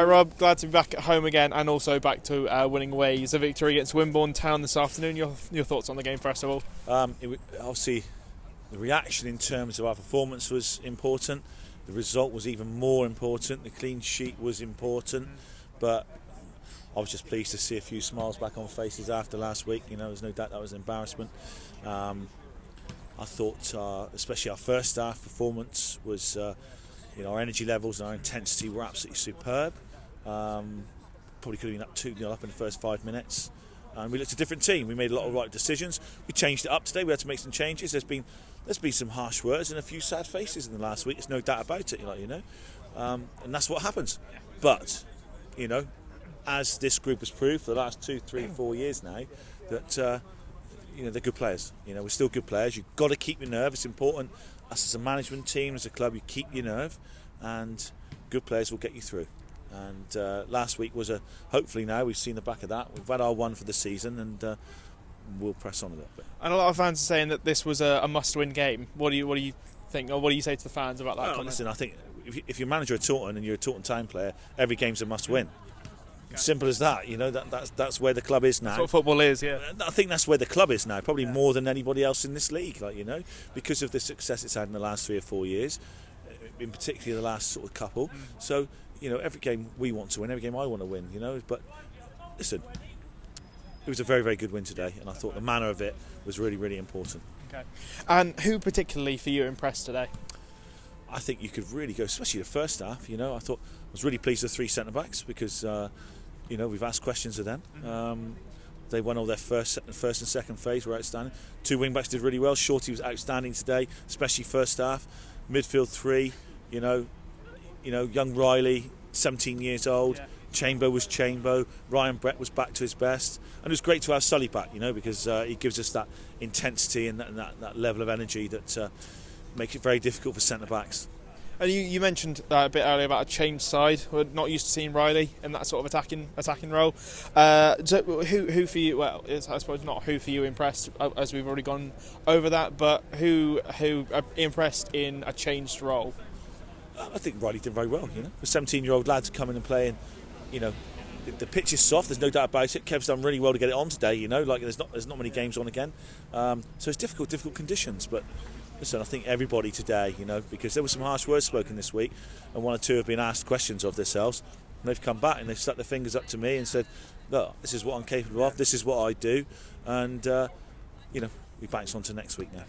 Hi Rob, glad to be back at home again and also back to winning ways. A victory against Wimborne Town this afternoon. Your thoughts on the game first of all? Obviously, the reaction in terms of our performance was important. The result was even more important. The clean sheet was important, but I was just pleased to see a few smiles back on faces after last week. There's no doubt that was an embarrassment. I thought, especially our first half performance was, our energy levels and our intensity were absolutely superb. Probably could have been up 2-0 up in the first 5 minutes. And we looked a different team. We made a lot of right decisions. We changed it up today. We had to make some changes. There's been some harsh words and a few sad faces in the last week. There's no doubt about it, and that's what happens. But, as this group has proved for the last 2, 3, 4 years now, that they're good players. We're still good players. You've got to keep your nerve. It's important. Us as a management team, as a club, you keep your nerve, and good players will get you through. And last week was hopefully now we've seen the back of that. We've had our one for the season, and we'll press on a little bit. And a lot of fans are saying that this was a must-win game. What do you think, or what do you say to the fans about that? Well, listen, I think if you're manager of Taunton and you're a Taunton Town player, every game's a must-win. Simple as that. That's where the club is now. That's what football is, yeah. I think that's where the club is now, probably more than anybody else in this league. Because of the success it's had in the last 3 or 4 years, in particular the last sort of couple. So every game we want to win, every game I want to win. But listen, it was a very, very good win today, and I thought the manner of it was really, really important. Okay. And who particularly for you impressed today? I think you could really go, especially the first half. I was really pleased with 3 centre backs because we've asked questions of them. They won all their first and second phase, were outstanding. 2 wing backs did really well. Shorty was outstanding today, especially first half. Midfield 3, young Riley, 17 years old. Yeah. Chambo was Chambo. Ryan Brett was back to his best, and it was great to have Sully back. Because he gives us that intensity and that level of energy that makes it very difficult for centre backs. And you mentioned a bit earlier about a changed side. We're not used to seeing Riley in that sort of attacking role. So who for you? Well, I suppose not who for you impressed, as we've already gone over that. But who impressed in a changed role? I think Riley did very well. A 17-year-old lad to come in and play, and the pitch is soft. There's no doubt about it. Kev's done really well to get it on today. There's not many games on again, so it's difficult conditions, but. Listen, I think everybody today, because there were some harsh words spoken this week, and 1 or 2 have been asked questions of themselves, and they've come back and they've stuck their fingers up to me and said, look, this is what I'm capable of, this is what I do, and we bounce on to next week now.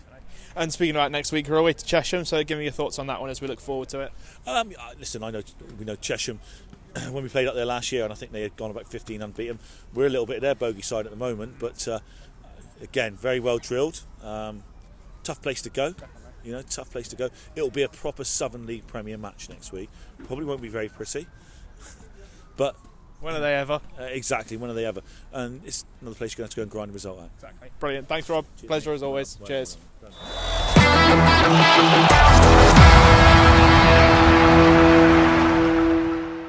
And speaking about next week, we're away to Chesham, so give me your thoughts on that one as we look forward to it. Listen, we know Chesham when we played up there last year, and I think they had gone about 15 unbeaten. We're a little bit of their bogey side at the moment, but again, very well drilled. Tough place to go, tough place to go. It'll be a proper Southern League Premier match next week. Probably won't be very pretty, but when are they ever? Exactly, when are they ever? And it's another place you're going to have to go and grind the result out. Exactly. Brilliant. Thanks, Rob. Cheers. Pleasure as always. Cheers.